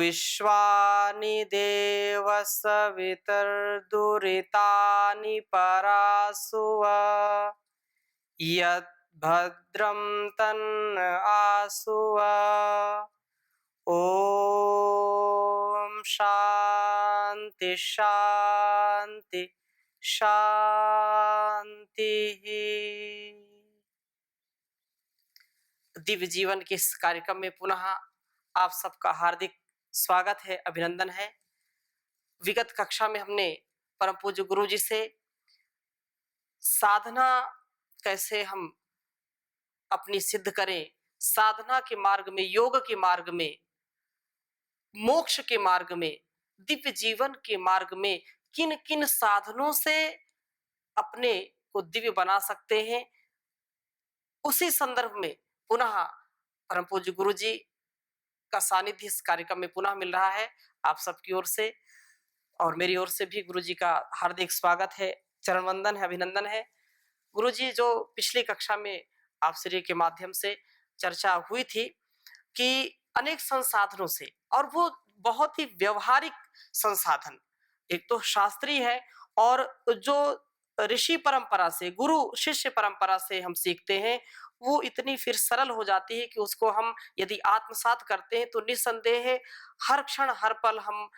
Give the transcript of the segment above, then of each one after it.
विश्वानि देव सवितर्दुरितानि परासुव यत् भद्रं तन्न आसुव। ओम शांति शांति शांति। दिव्य जीवन के इस कार्यक्रम में पुनः आप सबका हार्दिक स्वागत है, अभिनंदन है। विगत कक्षा में हमने परम पूज्य गुरु जी से साधना कैसे हम अपनी सिद्ध करें, साधना के मार्ग में, योग के मार्ग में, मोक्ष के मार्ग में, दिव्य जीवन के मार्ग में किन किन साधनों से अपने को दिव्य बना सकते हैं, उसी संदर्भ में पुनः परम पूज्य गुरु जी का सानिध्य इस कार्यक्रम में पुनः मिल रहा है। आप सबकी ओर से और मेरी ओर से भी गुरु जी का हार्दिक स्वागत है, चरण वंदन है, अभिनंदन है। गुरु जी, जो पिछली कक्षा में आप श्री के माध्यम से चर्चा हुई थी कि अनेक संसाधनों से, और वो बहुत ही व्यवहारिक संसाधन, एक तो शास्त्रीय है और जो ऋषि परंपरा से, गुरु शिष्य परंपरा से हम सीखते हैं, वो इतनी फिर सरल हो जाती है कि उसको हम यदि आत्मसात करते हैं तो निस्संदेह हर क्षण हर पल हम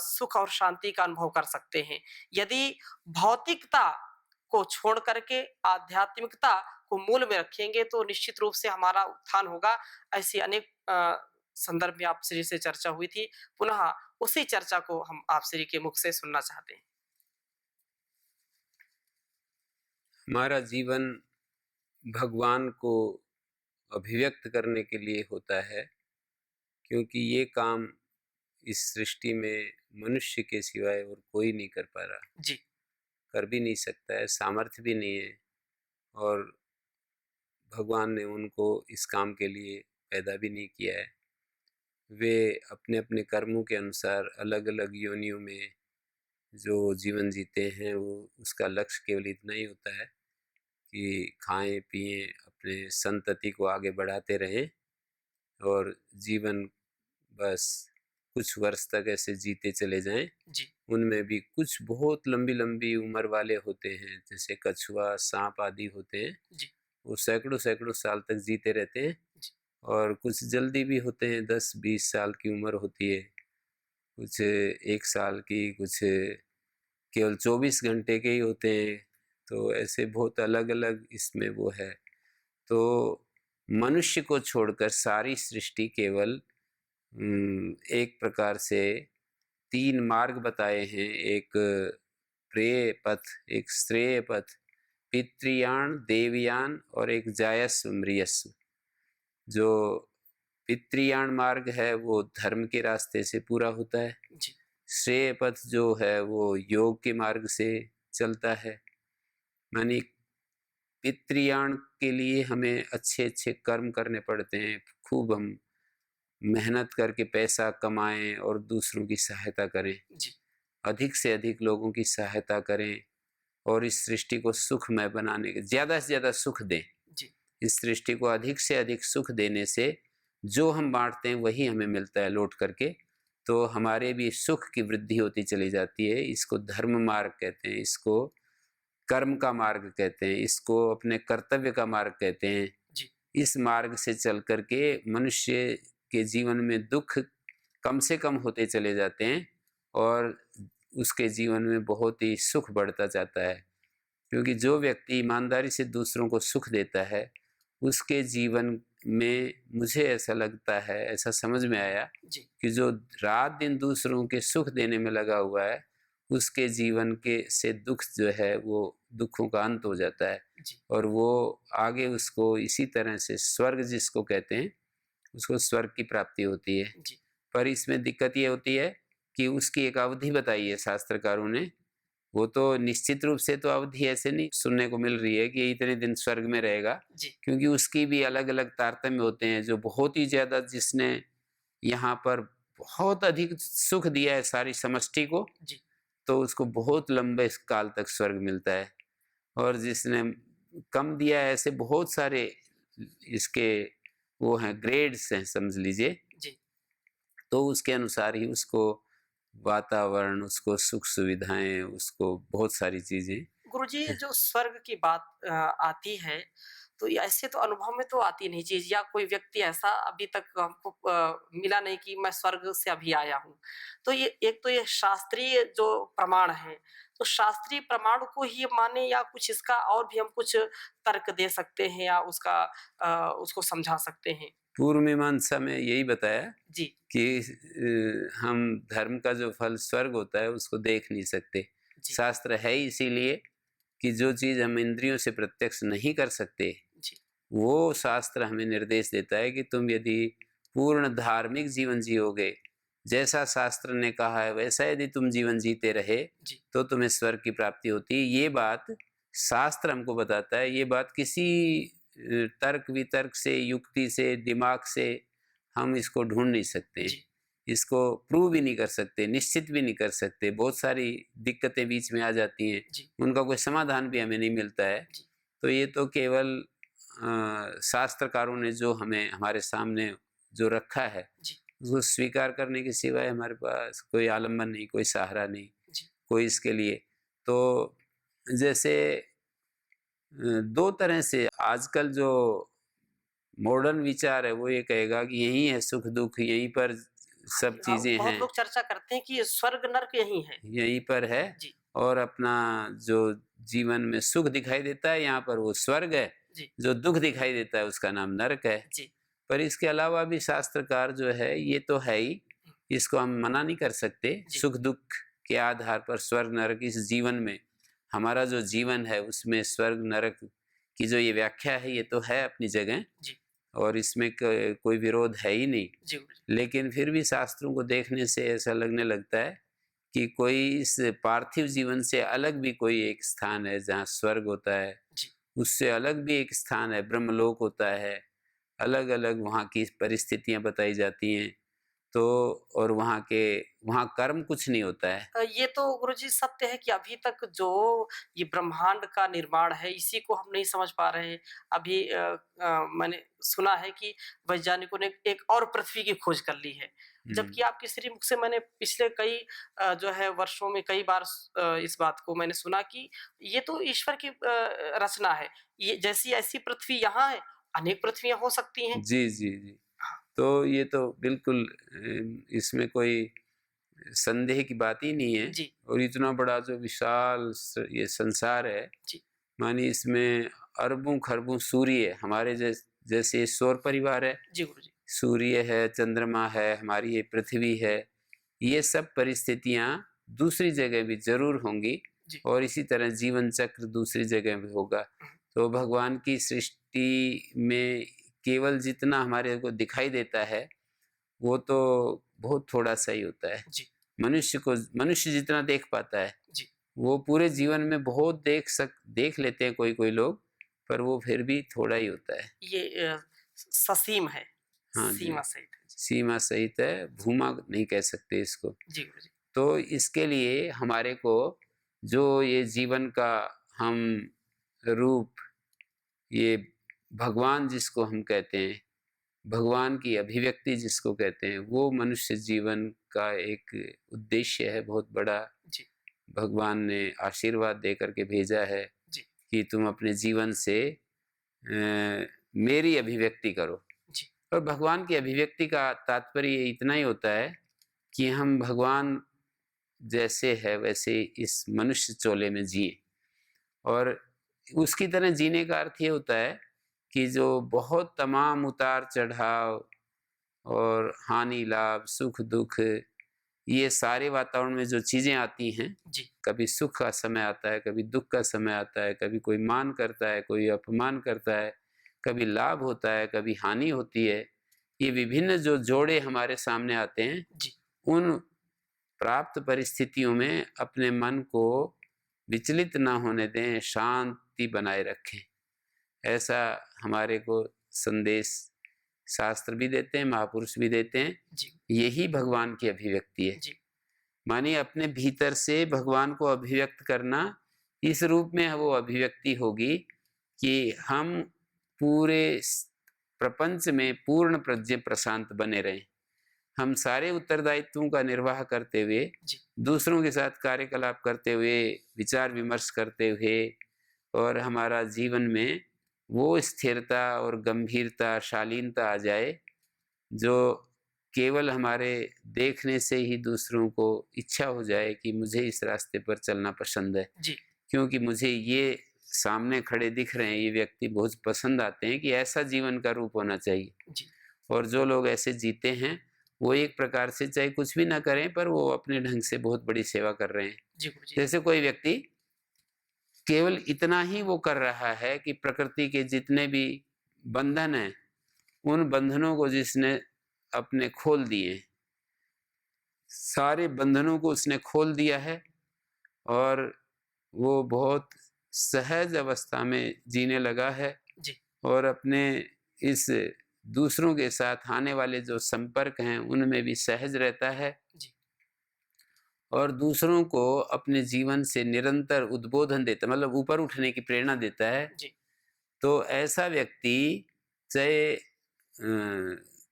सुख और शांति का अनुभव कर सकते हैं। यदि भौतिकता को छोड़ करके आध्यात्मिकता को मूल में रखेंगे तो निश्चित रूप से हमारा उत्थान होगा। ऐसी अनेक संदर्भ में आप श्री से चर्चा हुई थी, पुनः उसी चर्चा को हम आप श्री के मुख से सुनना चाहते हैं। हमारा जीवन भगवान को अभिव्यक्त करने के लिए होता है, क्योंकि ये काम इस सृष्टि में मनुष्य के सिवाय और कोई नहीं कर पा रहा जी, कर भी नहीं सकता है, सामर्थ्य भी नहीं है, और भगवान ने उनको इस काम के लिए पैदा भी नहीं किया है। वे अपने अपने कर्मों के अनुसार अलग अलग योनियों में जो जीवन जीते हैं, वो उसका लक्ष्य केवल इतना ही होता है कि खाएं पिएं, अपने संतति को आगे बढ़ाते रहें और जीवन बस कुछ वर्ष तक ऐसे जीते चले जाएं। जी, उनमें भी कुछ बहुत लंबी लंबी उम्र वाले होते हैं, जैसे कछुआ, सांप आदि होते हैं, जी, वो सैकड़ों सैकड़ों साल तक जीते रहते हैं। जी, और कुछ जल्दी भी होते हैं, 10-20 साल की उम्र होती है, कुछ 1 साल की, कुछ केवल 24 घंटे के ही होते हैं। तो ऐसे बहुत अलग अलग इसमें वो है। तो मनुष्य को छोड़कर सारी सृष्टि केवल एक प्रकार से 3 मार्ग बताए हैं, एक प्रेय पथ, एक श्रेय पथ, पितृयान, देवयान और एक जायस्व मृयस्व। जो पितृयान मार्ग है वो धर्म के रास्ते से पूरा होता है। जी, श्रेय पथ जो है वो योग के मार्ग से चलता है। मानी पितृयान के लिए हमें अच्छे अच्छे कर्म करने पड़ते हैं, खूब हम मेहनत करके पैसा कमाएं और दूसरों की सहायता करें, जी, अधिक से अधिक लोगों की सहायता करें और इस सृष्टि को सुखमय बनाने के, ज़्यादा से ज़्यादा सुख दें। जी, इस सृष्टि को अधिक से अधिक सुख देने से जो हम बांटते हैं वही हमें मिलता है लौट करके। तो हमारे भी सुख की वृद्धि होती चली जाती है। इसको धर्म मार्ग कहते हैं, इसको कर्म का मार्ग कहते हैं, इसको अपने कर्तव्य का मार्ग कहते हैं। जी, इस मार्ग से चल करके मनुष्य के जीवन में दुख कम से कम होते चले जाते हैं और उसके जीवन में बहुत ही सुख बढ़ता जाता है। क्योंकि जो व्यक्ति ईमानदारी से दूसरों को सुख देता है, उसके जीवन में, मुझे ऐसा लगता है, ऐसा समझ में आया जी, कि जो रात दिन दूसरों के सुख देने में लगा हुआ है, उसके जीवन के से दुख जो है वो दुखों का अंत हो जाता है जी, और वो आगे उसको इसी तरह से स्वर्ग जिसको कहते हैं, उसको स्वर्ग की प्राप्ति होती है। जी, पर इसमें दिक्कत ये होती है कि उसकी एक अवधि बताई है शास्त्रकारों ने। वो तो निश्चित रूप से तो अवधि ऐसे नहीं सुनने को मिल रही है कि इतने दिन स्वर्ग में रहेगा, जी, क्योंकि उसकी भी अलग अलग तारतम्य होते हैं। जो बहुत ही ज्यादा, जिसने यहाँ पर बहुत अधिक सुख दिया है सारी समष्टि को, जी, तो उसको बहुत लंबे काल तक स्वर्ग मिलता है। और जिसने कम दिया है, ऐसे बहुत सारे इसके वो हैं, ग्रेड्स हैं समझ लीजिए। जी, तो उसके अनुसार ही उसको वातावरण, उसको सुख सुविधाएं, उसको बहुत सारी चीजें। गुरुजी जो स्वर्ग की बात आती है, तो ये ऐसे तो अनुभव में तो आती नहीं चीज़, या कोई व्यक्ति ऐसा अभी तक हमको मिला नहीं कि मैं स्वर्ग से अभी आया हूँ। तो ये एक तो ये शास्त्रीय जो प्रमाण है, तो शास्त्रीय प्रमाण को ही माने, या कुछ इसका और भी हम कुछ तर्क दे सकते हैं, या उसको समझा सकते हैं? पूर्व मीमांसा में यही बताया जी, कि हम धर्म का जो फल स्वर्ग होता है उसको देख नहीं सकते। जी, शास्त्र है ही इसीलिए कि जो चीज़ हम इंद्रियों से प्रत्यक्ष नहीं कर सकते, जी, वो शास्त्र हमें निर्देश देता है कि तुम यदि पूर्ण धार्मिक जीवन जियोगे, जैसा शास्त्र ने कहा है वैसा यदि तुम जीवन जीते रहे, जी, तो तुम्हें स्वर्ग की प्राप्ति होती है। ये बात शास्त्र हमको बताता है। ये बात किसी तर्क वितर्क से, युक्ति से, दिमाग से हम इसको ढूंढ नहीं सकते, जी, इसको प्रूव भी नहीं कर सकते, निश्चित भी नहीं कर सकते। बहुत सारी दिक्कतें बीच में आ जाती हैं, जी, उनका कोई समाधान भी हमें नहीं मिलता है। जी, तो ये तो केवल शास्त्रकारों ने जो हमें हमारे सामने जो रखा है, जी, उसको स्वीकार करने के सिवाय हमारे पास कोई आलम्बन नहीं, कोई सहारा नहीं, जी, कोई इसके लिए। तो जैसे दो तरह से आजकल जो मॉडर्न विचार है वो ये कहेगा कि यही है सुख दुख, यहीं पर सब चीजें बहुत हैं, लोग चर्चा करते हैं कि ये स्वर्ग नर्क यही है। यहीं पर है। जी, और अपना जो जीवन में सुख दिखाई देता है यहाँ पर वो स्वर्ग है, जी, जो दुख दिखाई देता है उसका नाम नरक है। जी, पर इसके अलावा भी शास्त्रकार जो है ये तो है ही, इसको हम मना नहीं कर सकते। जी, सुख दुख के आधार पर स्वर्ग नरक इस जीवन में, हमारा जो जीवन है उसमें स्वर्ग नरक की जो ये व्याख्या है ये तो है अपनी जगह, जी, और इसमें कोई विरोध है ही नहीं। जी, गुरुजी। लेकिन फिर भी शास्त्रों को देखने से ऐसा लगने लगता है कि कोई इस पार्थिव जीवन से अलग भी कोई एक स्थान है जहाँ स्वर्ग होता है, जी, उससे अलग भी एक स्थान है, ब्रह्मलोक होता है। अलग-अलग वहाँ की परिस्थितियाँ बताई जाती हैं। तो और वहाँ कर्म कुछ नहीं होता है। ये तो गुरुजी सत्य है कि अभी तक जो ये ब्रह्मांड का निर्माण है, इसी को हम नहीं समझ पा रहे हैं। अभी मैंने सुना है कि वैज्ञानिकों ने एक और पृथ्वी की खोज कर ली है। हुँ। जबकि आपके श्री मुख से मैंने पिछले कई जो है वर्षों में कई बार इस बात को मैंने सुना कि ये तो ईश्वर की रचना है। ये जैसी ऐसी पृथ्वी यहाँ है, अनेक पृथ्वियाँ हो सकती हैं। जी, जी, जी। हाँ, तो ये तो बिल्कुल इसमें कोई संदेह की बात ही नहीं है। जी, और इतना बड़ा जो विशाल ये संसार है, जी, मानिए इसमें अरबों-खरबों सूर्य हमारे जैसे ये सौर परिवार है, जी गुरुजी। सूर्य है, चंद्रमा है, हमारी ये पृथ्वी है, ये सब परिस्थितियाँ दूसरी जगह भी ज़रूर होंगी, जी, और इसी तरह जीवन चक्र दूसरी जगह भी होगा। हुँ, तो भगवान की सृष्टि में केवल जितना हमारे को दिखाई देता है, वो तो बहुत थोड़ा-सा ही होता है। जी, मनुष्य जितना देख पाता है, जी। वो पूरे जीवन में बहुत देख लेते हैं कोई-कोई लोग, पर वो फिर भी थोड़ा ही होता है। ये ससीम है, हाँ जी, सीमा सहित है। सीमा सहित है, भूमा नहीं कह सकते इसको। जी, गुरुजी। तो इसके लिए हमारे को जो ये जीवन का हम रूप, ये भगवान जिसको हम कहते हैं, भगवान की अभिव्यक्ति जिसको कहते हैं, वो मनुष्य जीवन का एक उद्देश्य है बहुत बड़ा। जी, भगवान ने आशीर्वाद दे कर के भेजा है जी, कि तुम अपने जीवन से मेरी अभिव्यक्ति करो। जी, और भगवान की अभिव्यक्ति का तात्पर्य इतना ही होता है कि हम भगवान जैसे है वैसे इस मनुष्य चोले में जिए, और उसकी तरह जीने का अर्थ ये होता है कि जो बहुत तमाम उतार चढ़ाव और हानि लाभ सुख दुख, ये सारे वातावरण में जो चीजें आती हैं, जी, कभी सुख का समय आता है, कभी दुख का समय आता है, कभी कोई मान करता है, कोई अपमान करता है, कभी लाभ होता है, कभी हानि होती है। ये विभिन्न जो जोड़े हमारे सामने आते हैं, जी, उन प्राप्त परिस्थितियों में अपने मन को विचलित ना होने दें, शांति बनाए रखें। ऐसा हमारे को संदेश शास्त्र भी देते हैं, महापुरुष भी देते हैं। जी, यही भगवान की अभिव्यक्ति है। जी, मानिए अपने भीतर से भगवान को अभिव्यक्त करना, इस रूप में वो अभिव्यक्ति होगी कि हम पूरे प्रपंच में पूर्ण प्रज्ञ प्रशांत बने रहें। हम सारे उत्तरदायित्वों का निर्वाह करते हुए, जी, दूसरों के साथ कार्यकलाप करते हुए, विचार विमर्श करते हुए और हमारा जीवन में वो स्थिरता और गंभीरता, शालीनता आ जाए, जो केवल हमारे देखने से ही दूसरों को इच्छा हो जाए कि मुझे इस रास्ते पर चलना पसंद है। जी, क्योंकि मुझे ये सामने खड़े दिख रहे हैं, ये व्यक्ति बहुत पसंद आते हैं कि ऐसा जीवन का रूप होना चाहिए। जी, और जो लोग ऐसे जीते हैं, वो एक प्रकार से चाहे कुछ भी ना करें, पर वो अपने ढंग से बहुत बड़ी सेवा कर रहे हैं। जी गुरुजी। जैसे कोई व्यक्ति केवल इतना ही वो कर रहा है कि प्रकृति के जितने भी बंधन हैं, उन बंधनों को जिसने अपने खोल दिए, सारे बंधनों को उसने खोल दिया है और वो बहुत सहज अवस्था में जीने लगा है जी, और अपने इस दूसरों के साथ आने वाले जो संपर्क हैं, उनमें भी सहज रहता है जी, और दूसरों को अपने जीवन से निरंतर उद्बोधन देता, मतलब ऊपर उठने की प्रेरणा देता है। जी, तो ऐसा व्यक्ति चाहे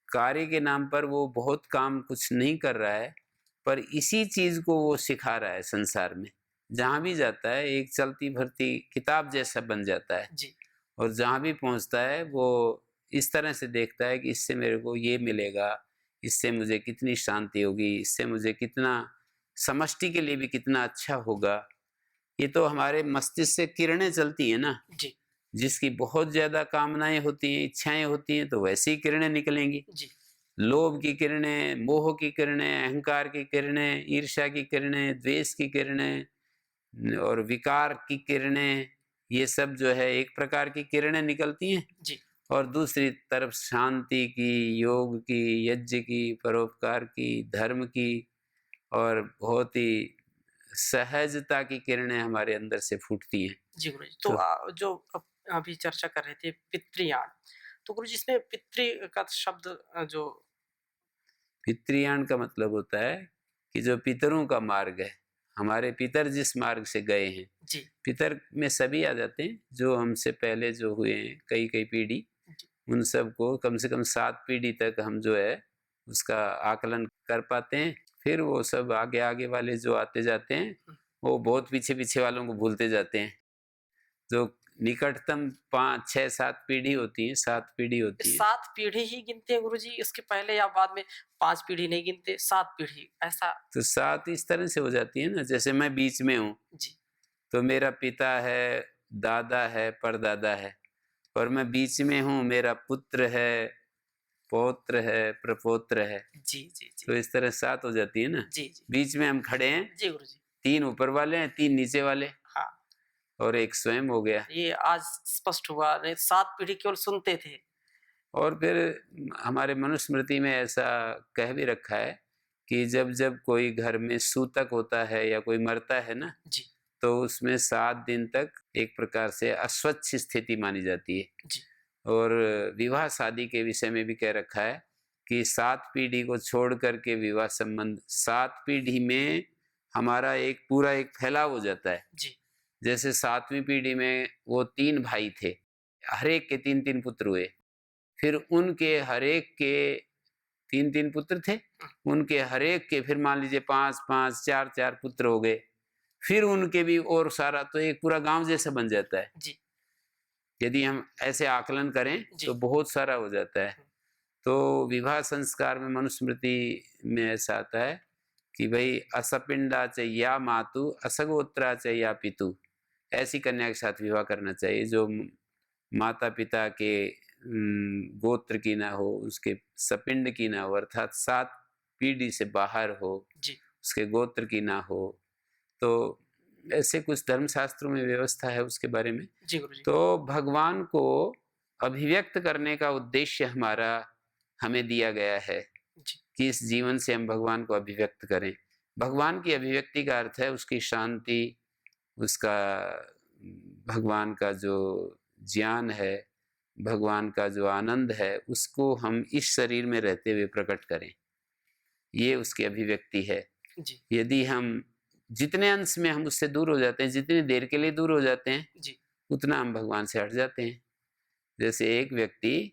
कार्य के नाम पर वो बहुत काम कुछ नहीं कर रहा है, पर इसी चीज को वो सिखा रहा है संसार में। जहां भी जाता है एक चलती भरती किताब जैसा बन जाता है जी, और जहां भी पहुंचता है वो इस तरह से देखता है कि इससे मेरे को ये मिलेगा, इससे मुझे कितनी शांति होगी, इससे मुझे कितना समष्टि के लिए भी कितना अच्छा होगा। ये तो हमारे मस्तिष्क से किरणें चलती है ना, जी, जिसकी बहुत ज्यादा कामनाएं होती हैं, इच्छाएं होती हैं, तो वैसी ही किरणें निकलेंगी। जी, लोभ की किरणें, मोह की किरणें, अहंकार की किरणें, ईर्ष्या की किरणें, द्वेष की किरणें और विकार की किरणें, ये सब जो है एक प्रकार की किरणें निकलती हैं। जी, और दूसरी तरफ शांति की, योग की, यज्ञ की, परोपकार की, धर्म की और बहुत ही सहजता की किरणें हमारे अंदर से फूटती हैं। जी गुरुजी। तो तो जो अभी चर्चा कर रहे थे पितृयान, तो गुरुजी इसमें पितृ का शब्द जो पितृयान का मतलब होता है कि जो पितरों का मार्ग है, हमारे पितर जिस मार्ग से गए हैं, जी, पितर में सभी आ जाते हैं जो हमसे पहले जो हुए हैं, कई कई पीढ़ी, जी, उन सबको कम से कम 7 पीढ़ी तक हम जो है उसका आकलन कर पाते हैं। फिर वो सब आगे आगे वाले जो आते जाते हैं, हुँ, वो बहुत पीछे पीछे वालों को भूलते जाते हैं। जो निकटतम 5 6 7 पीढ़ी होती है, 7 पीढ़ी होती है। 7 पीढ़ी ही गिनते हैं गुरुजी, इसके पहले या बाद में 5 पीढ़ी नहीं गिनते, 7 पीढ़ी ऐसा? तो 7 इस तरह से हो जाती है ना, जैसे मैं बीच में हूँ, जी, तो मेरा पिता है, दादा है, परदादा है और मैं बीच में हूँ, मेरा पुत्र है, पौत्र है, प्रपौत्र है। जी, जी, जी, तो इस तरह 7 हो जाती है ना। जी, जी, बीच में हम खड़े हैं, जी गुरुजी। 3 ऊपर वाले हैं, 3 नीचे वाले हाँ, और 1 स्वयं हो गया। ये आज स्पष्ट हुआ, नहीं 7 पीढ़ी केवल सुनते थे। और फिर हमारे मनुस्मृति में ऐसा कह भी रखा है कि जब-जब कोई घर में सूतक होता है या कोई मरता है ना, जी, तो उसमें 7 दिन तक एक प्रकार से अस्वच्छ स्थिति मानी जाती है। जी, और विवाह शादी के विषय में भी कह रखा है कि 7 पीढ़ी को छोड़ कर के विवाह संबंध, 7 पीढ़ी में हमारा एक पूरा एक फैलाव हो जाता है। जी, जैसे 7वीं पीढ़ी में वो 3 भाई थे, हर एक के 3-3 पुत्र हुए। फिर उनके हर एक के 3-3 पुत्र थे, हुँ, उनके हर एक के फिर मान लीजिए 5-5, 4-4 पुत्र हो गए। फिर उनके भी और सारा, तो एक पूरा गाँव जैसा बन जाता है। जी, यदि हम ऐसे आकलन करें तो जी, बहुत सारा हो जाता है। हुँ, तो विवाह संस्कार में मनुस्मृति में ऐसा आता है कि भई असपिंडा च या मातु असगोत्रा च या पितु, ऐसी कन्या के साथ विवाह करना चाहिए जो माता-पिता के गोत्र की ना हो, उसके सपिंड की ना हो, अर्थात 7 पीढ़ी से बाहर हो, जी, उसके गोत्र की ना हो। तो ऐसे कुछ धर्मशास्त्रों में व्यवस्था है उसके बारे में। जी गुरुजी। तो भगवान को अभिव्यक्त करने का उद्देश्य हमारा हमें दिया गया है जी, कि इस जीवन से हम भगवान को अभिव्यक्त करें। भगवान की अभिव्यक्ति का अर्थ है उसकी शांति, उसका भगवान का जो ज्ञान है, भगवान का जो आनंद है, उसको हम इस शरीर में रहते हुए प्रकट करें। ये उसकी अभिव्यक्ति है। जी, यदि हम जितने अंश में हम उससे दूर हो जाते हैं, जितनी देर के लिए दूर हो जाते हैं, जी, उतना हम भगवान से हट जाते हैं। जैसे एक व्यक्ति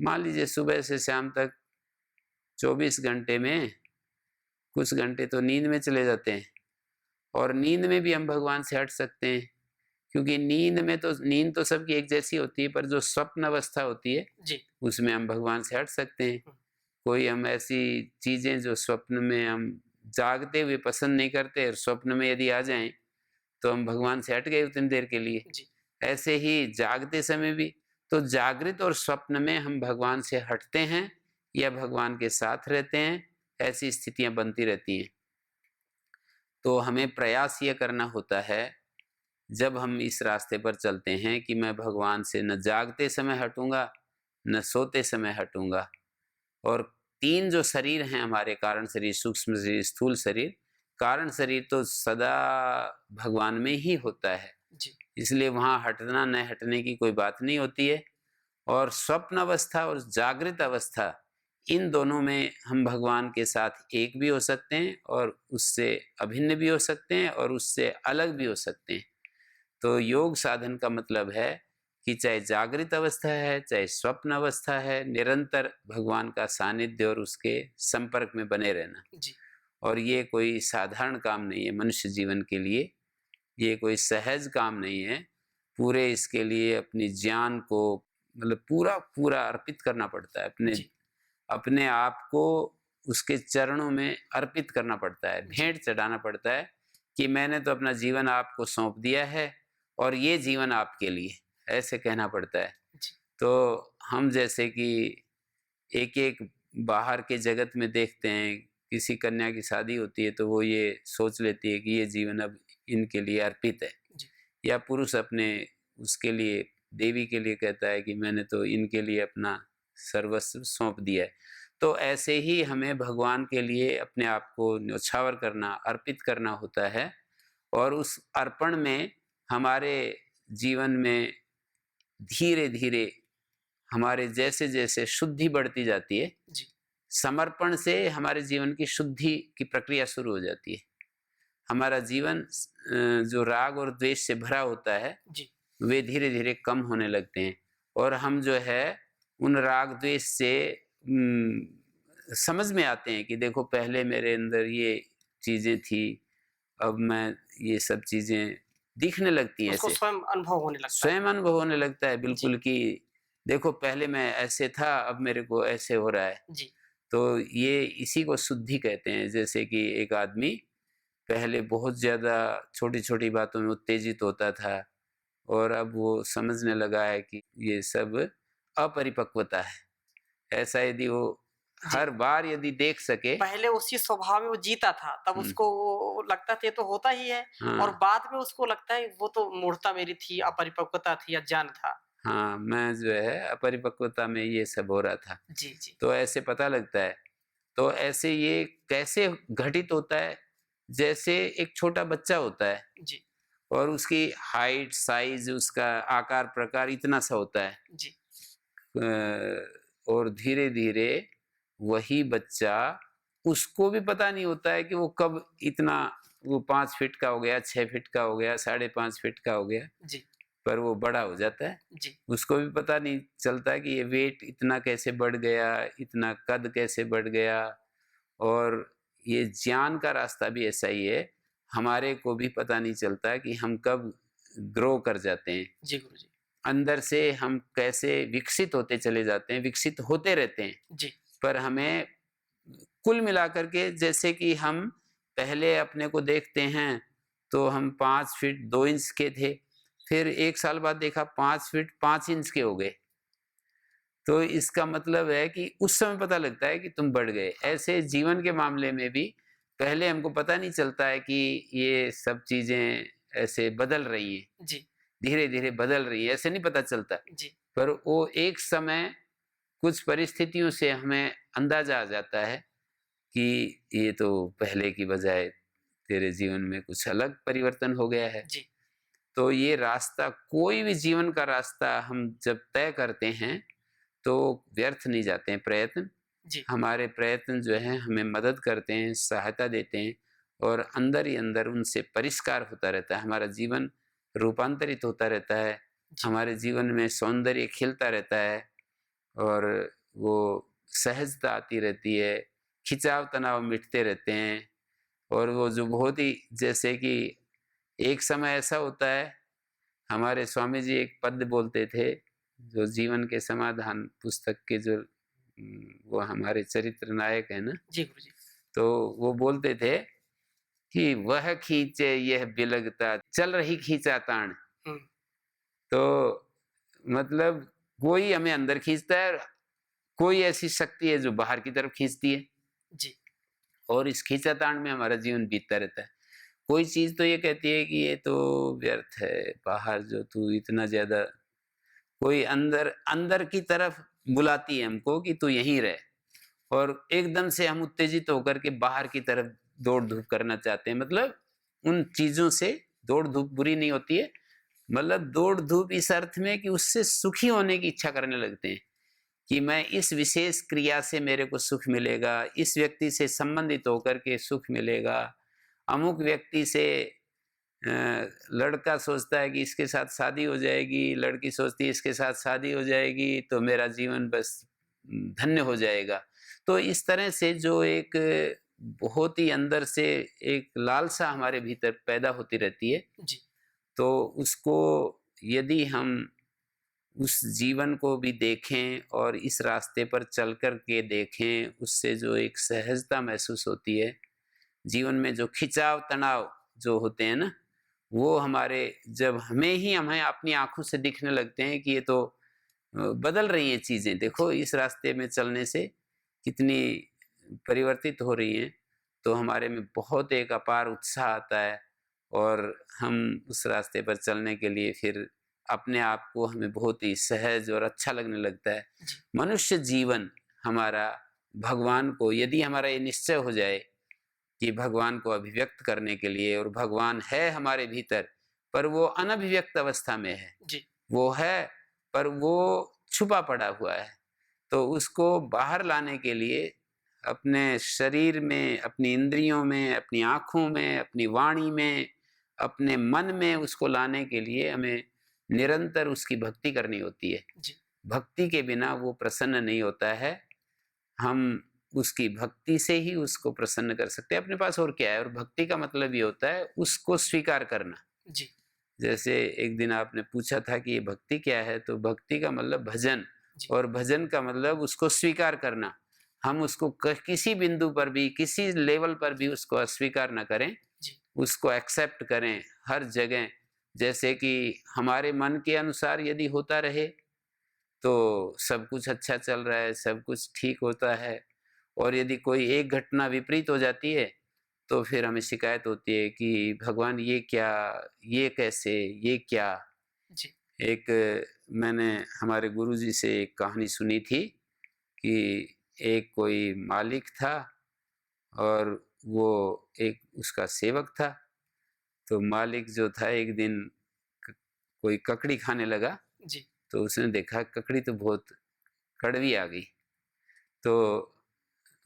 मान लीजिए सुबह से शाम तक 24 घंटे में कुछ घंटे तो नींद में चले जाते हैं, और नींद में भी हम भगवान से हट सकते हैं, क्योंकि नींद तो सबकी एक जैसी होती है, पर जो स्वप्न अवस्था होती है जी। उसमें हम भगवान से हट सकते हैं। कोई हम ऐसी चीजें जो स्वप्न में हम जागते हुए पसंद नहीं करते, और स्वप्न में यदि आ जाएं तो हम भगवान से हट गए उतनी देर के लिए। जी। ऐसे ही जागते समय भी, तो जागृत और स्वप्न में हम भगवान से हटते हैं या भगवान के साथ रहते हैं, ऐसी स्थितियां बनती रहती हैं। तो हमें प्रयास ये करना होता है, जब हम इस रास्ते पर चलते हैं, कि मैं भगवान से न जागते समय हटूंगा न सोते समय हटूंगा। और 3 जो शरीर हैं हमारे, कारण शरीर, सूक्ष्म शरीर, स्थूल शरीर, कारण शरीर तो सदा भगवान में ही होता है, जी। इसलिए वहां हटना न हटने की कोई बात नहीं होती है। और स्वप्न अवस्था और जागृत अवस्था, इन दोनों में हम भगवान के साथ एक भी हो सकते हैं, और उससे अभिन्न भी हो सकते हैं, और उससे अलग भी हो सकते हैं। तो योग साधन का मतलब है कि चाहे जागृत अवस्था है, चाहे स्वप्न अवस्था है, निरंतर भगवान का सानिध्य और उसके संपर्क में बने रहना। जी। और ये कोई साधारण काम नहीं है मनुष्य जीवन के लिए, ये कोई सहज काम नहीं है। पूरे इसके लिए अपनी ज्ञान को, मतलब पूरा पूरा अर्पित करना पड़ता है, जी। अपने आप को उसके चरणों में अर्पित करना पड़ता है, जी। भेंट चढ़ाना पड़ता है, कि मैंने तो अपना जीवन आपको सौंप दिया है, और ये जीवन आपके लिए, ऐसे कहना पड़ता है। जी। तो हम जैसे कि एक-एक बाहर के जगत में देखते हैं, किसी कन्या की शादी होती है तो वो ये सोच लेती है कि ये जीवन अब इनके लिए अर्पित है। जी। या पुरुष अपने उसके लिए, देवी के लिए कहता है कि मैंने तो इनके लिए अपना सर्वस्व सौंप दिया है। तो ऐसे ही हमें भगवान के लिए अपने आप को न्योछावर करना, अर्पित करना होता है, और उस अर्पण में हमारे जीवन में धीरे-धीरे हमारे जैसे-जैसे शुद्धि बढ़ती जाती है, जी। समर्पण से हमारे जीवन की शुद्धि की प्रक्रिया शुरू हो जाती है। हमारा जीवन जो राग और द्वेष से भरा होता है, जी। वे धीरे-धीरे कम होने लगते हैं, और हम जो है उन राग द्वेष से समझ में आते हैं कि देखो पहले मेरे अंदर ये चीजें थी, अब मैं, ये सब चीजें दिखने लगती हैं उसको ऐसे, स्वयं अनुभव होने लगता है। स्वयं अनुभव होने लगता है जी। बिल्कुल, कि देखो पहले मैं ऐसे था, अब मेरे को ऐसे हो रहा है। जी। तो ये इसी को शुद्धि कहते हैं। जैसे कि एक आदमी पहले बहुत ज्यादा छोटी-छोटी बातों में उत्तेजित होता था, और अब वो समझने लगा है कि ये सब अपरिपक्वता है। ऐसा यदि वो जी। हर बार यदि देख सके। पहले उसी स्वभाव में वो जीता था, तब हुँ, उसको वो लगता था ये तो होता ही है, और हाँ, बाद में उसको लगता है वो तो मूढ़ता मेरी थी, अपरिपक्वता थी, अज्ञान था। हाँ, मैं जो है अपरिपक्वता में ये सब हो रहा था। जी। जी। तो ऐसे पता लगता है। तो ऐसे ये कैसे घटित होता है? जैसे एक छोटा बच्चा होता है, जी। और उसकी हाइट, साइज़, उसका आकार प्रकार इतना सा होता है। जी। और धीरे-धीरे वही बच्चा, उसको भी पता नहीं होता है कि वो कब इतना, वो 5 फीट का हो गया, 6 फीट का हो गया, 5.5 फीट का हो गया, जी। पर वो बड़ा हो जाता है। जी। उसको भी पता नहीं चलता कि ये वेट इतना कैसे बढ़ गया, इतना कद कैसे बढ़ गया। और ये ज्ञान का रास्ता भी ऐसा ही है, हमारे को भी पता नहीं चलता कि हम कब ग्रो कर जाते हैं। जी, गुरुजी। अंदर से हम कैसे विकसित होते चले जाते हैं, विकसित होते रहते हैं। जी। पर हमें कुल मिलाकर के, जैसे कि हम पहले अपने को देखते हैं तो हम 5 फीट 2 इंच के थे, फिर 1 साल बाद देखा 5 फीट 5 इंच के हो गए। तो इसका मतलब है कि उस समय पता लगता है कि तुम बढ़ गए। ऐसे जीवन के मामले में भी पहले हमको पता नहीं चलता है कि ये सब चीज़ें ऐसे बदल रही हैं, जी। धीरे-धीरे बदल रही है, ऐसे नहीं पता चलता। जी। पर वो एक समय कुछ परिस्थितियों से हमें अंदाज़ा आ जाता है कि ये तो पहले की बजाय तेरे जीवन में कुछ अलग परिवर्तन हो गया है। जी। तो ये रास्ता, कोई भी जीवन का रास्ता हम जब तय करते हैं, तो व्यर्थ नहीं जाते हैं प्रयत्न। जी। हमारे प्रयत्न जो हैं हमें मदद करते हैं, सहायता देते हैं, और अंदर ही अंदर उनसे परिष्कार होता रहता है। हमारा जीवन रूपांतरित होता रहता है, जी। हमारे जीवन में सौंदर्य खिलता रहता है, और वो सहजता आती रहती है, खिंचाव तनाव मिटते रहते हैं। और वो जो बहुत ही, जैसे कि एक समय ऐसा होता है, हमारे स्वामी जी एक पद बोलते थे, जो जीवन के समाधान पुस्तक के जो वो हमारे चरित्र नायक है ना, जी गुरुजी। तो वो बोलते थे कि वह खींचे यह बिलगता, चल रही खींचा ताण। हम्म, तो मतलब कोई हमें अंदर खींचता है, कोई ऐसी शक्ति है जो बाहर की तरफ खींचती है, जी और इस खींचातान में हमारा जीवन बीतता रहता है। कोई चीज तो ये कहती है कि ये तो व्यर्थ है, बाहर जो तू इतना ज्यादा, कोई अंदर अंदर की तरफ बुलाती है हमको कि तू यहीं रह, और एकदम से हम उत्तेजित होकर के बाहर की तरफ दौड़ धूप करना चाहते हैं। मतलब उन चीजों से दौड़ धूप बुरी नहीं होती है, मतलब दौड़ धूप इस अर्थ में कि उससे सुखी होने की इच्छा करने लगते हैं कि मैं इस विशेष क्रिया से मेरे को सुख मिलेगा, इस व्यक्ति से संबंधित होकर के सुख मिलेगा। अमुक व्यक्ति से लड़का सोचता है कि इसके साथ शादी हो जाएगी, लड़की सोचती है इसके साथ शादी हो जाएगी तो मेरा जीवन बस धन्य हो जाएगा। तो इस तरह से जो एक बहुत ही अंदर से एक लालसा हमारे भीतर पैदा होती रहती है, जी तो उसको यदि हम उस जीवन को भी देखें और इस रास्ते पर चल कर के देखें, उससे जो एक सहजता महसूस होती है, जीवन में जो खिंचाव तनाव जो होते हैं ना, वो हमारे जब हमें अपनी आंखों से दिखने लगते हैं कि ये तो बदल रही हैं चीजें, देखो इस रास्ते में चलने से कितनी परिवर्तित हो रही हैं, तो हमारे में बहुत एक अपार उत्साह आता है, और हम उस रास्ते पर चलने के लिए फिर अपने आप को हमें बहुत ही सहज और अच्छा लगने लगता है। मनुष्य जीवन हमारा भगवान को, यदि हमारा ये निश्चय हो जाए कि भगवान को अभिव्यक्त करने के लिए, और भगवान है हमारे भीतर पर वो अनभिव्यक्त अवस्था में है, जी वो है पर वो छुपा पड़ा हुआ है, तो उसको बाहर लाने के लिए अपने शरीर में, अपनी इंद्रियों में, अपनी आँखों में, अपनी वाणी में, अपने मन में उसको लाने के लिए हमें निरंतर उसकी भक्ति करनी होती है। जी भक्ति के बिना वो प्रसन्न नहीं होता है। हम उसकी भक्ति से ही उसको प्रसन्न कर सकते हैं। अपने पास और क्या है? और भक्ति का मतलब ये होता है उसको स्वीकार करना। जी जैसे एक दिन आपने पूछा था कि ये भक्ति क्या है, तो भक्ति का मतलब भजन, जी और भजन का मतलब उसको स्वीकार करना। हम उसको किसी बिंदु पर भी, किसी लेवल पर भी उसको अस्वीकार न करें, जी उसको एक्सेप्ट करें हर जगह। जैसे कि हमारे मन के अनुसार यदि होता रहे तो सब कुछ अच्छा चल रहा है, सब कुछ ठीक होता है, और यदि कोई एक घटना विपरीत हो जाती है तो फिर हमें शिकायत होती है कि भगवान ये क्या, ये कैसे, ये क्या। जी एक मैंने हमारे गुरुजी से एक कहानी सुनी थी कि एक कोई मालिक था और वो एक उसका सेवक था। तो मालिक जो था एक दिन कोई ककड़ी खाने लगा, जी तो उसने देखा ककड़ी तो बहुत कड़वी आ गई। तो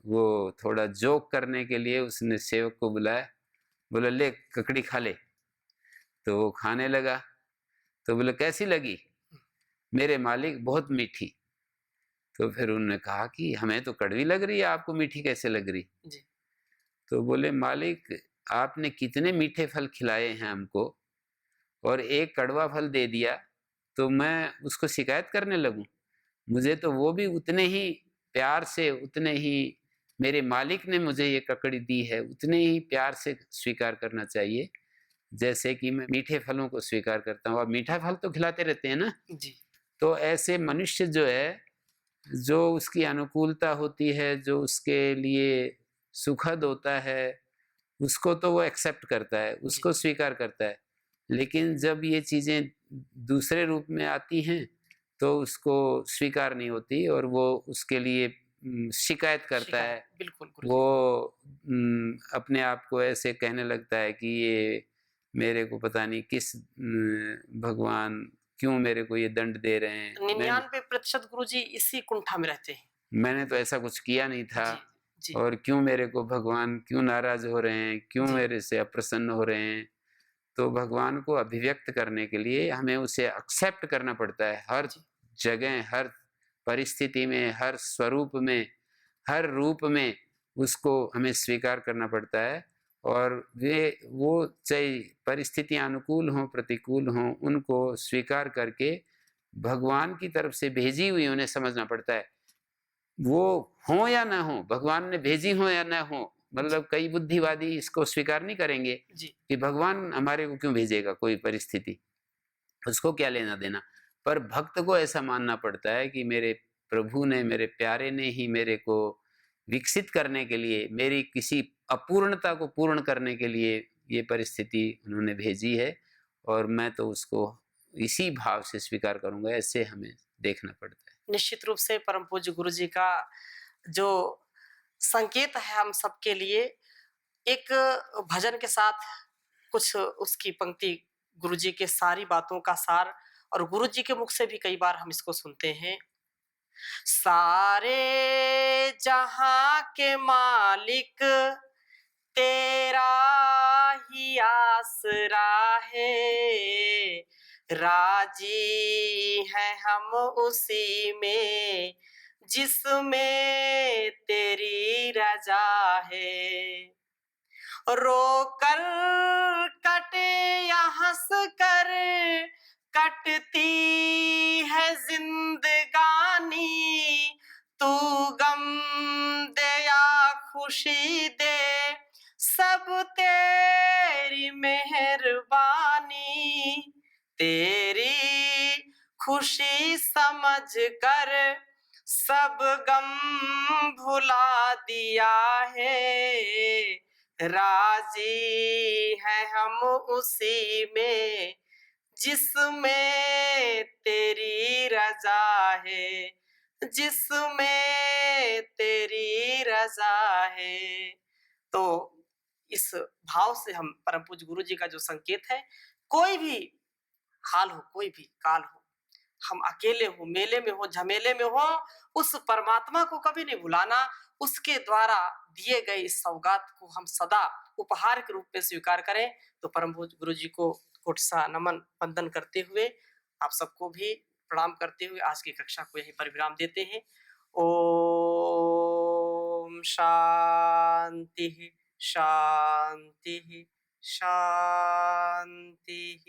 वो थोड़ा जोक करने के लिए उसने सेवक को बुलाया, बोला ले ककड़ी खा ले। तो वो खाने लगा, तो बोले कैसी लगी? मेरे मालिक बहुत मीठी। तो फिर उन्होंने कहा कि हमें तो कड़वी लग रही है, आपको मीठी कैसे लग रही? जी तो बोले मालिक आपने कितने मीठे फल खिलाए हैं हमको, और एक कड़वा फल दे दिया तो मैं उसको शिकायत करने लगूं? मुझे तो वो भी उतने ही प्यार से, उतने ही मेरे मालिक ने मुझे ये ककड़ी दी है उतने ही प्यार से स्वीकार करना चाहिए जैसे कि मैं मीठे फलों को स्वीकार करता हूँ। अब मीठा फल तो खिलाते रहते हैं ना। जी तो ऐसे मनुष्य जो है, जो उसकी अनुकूलता होती है, जो उसके लिए सुखद होता है, उसको तो वो एक्सेप्ट करता है, जी उसको स्वीकार करता है। लेकिन जब ये चीजें दूसरे रूप में आती हैं तो उसको स्वीकार नहीं होती, और वो उसके लिए शिकायत करता शिकायत है। बिल्कुल वो गुरुजी। अपने आप को ऐसे कहने लगता है कि ये मेरे को पता नहीं किस भगवान क्यों मेरे को ये दंड दे रहे हैं, 99% गुरुजी इसी कुंठा में रहते हैं। मैंने तो ऐसा कुछ किया नहीं था, जी जी और क्यों मेरे को भगवान क्यों नाराज हो रहे हैं, क्यों जी मेरे से अप्रसन्न हो रहे हैं। तो भगवान को अभिव्यक्त करने के लिए हमें उसे एक्सेप्ट करना पड़ता है, हर जी जगह, हर परिस्थिति में, हर स्वरूप में, हर रूप में उसको हमें स्वीकार करना पड़ता है। और वो चाहे परिस्थितियां अनुकूल हों प्रतिकूल हों, उनको स्वीकार करके भगवान की तरफ से भेजी हुई उन्हें समझना पड़ता है। वो हो या ना हो, भगवान ने भेजी हो या ना हो, मतलब कई बुद्धिवादी इसको स्वीकार नहीं करेंगे जी कि भगवान हमारे को क्यों भेजेगा कोई परिस्थिति, उसको क्या लेना देना। पर भक्त को ऐसा मानना पड़ता है कि मेरे प्रभु ने, मेरे प्यारे ने ही मेरे को विकसित करने के लिए, मेरी किसी अपूर्णता को पूर्ण करने के लिए ये परिस्थिति उन्होंने भेजी है, और मैं तो उसको इसी भाव से स्वीकार करूंगा। ऐसे हमें देखना पड़ता है। निश्चित रूप से परम पूज्य गुरु जी का जो संकेत है हम सबके लिए, एक भजन के साथ कुछ उसकी पंक्ति, गुरु जी के सारी बातों का सार, और गुरु जी के मुख से भी कई बार हम इसको सुनते हैं। सारे जहां के मालिक तेरा ही आसरा है, राजी है हम उसी में जिसमें तेरी रजा है। रोकर कटे या हंस कर कटती है जिंदगानी, तू गम दे या खुशी दे सब तेरी मेहरबानी। तेरी खुशी समझ कर सब गम भुला दिया है, राजी है हम उसी में जिसमें तेरी रजा है, जिसमें तेरी रजा है। तो इस भाव से हम परम पूज्य गुरु जी का जो संकेत है, कोई भी हाल हो, कोई भी काल हो, हम अकेले हो, मेले में हो, झमेले में हो, उस परमात्मा को कभी नहीं भुलाना। उसके द्वारा दिए गए इस सौगात को हम सदा उपहार के रूप में स्वीकार करें। तो परम पूज्य गुरु जी को कोटि नमन वंदन करते हुए, आप सबको भी प्रणाम करते हुए आज की कक्षा को यहीं पर विराम देते हैं। ओम शांति शांति शांति।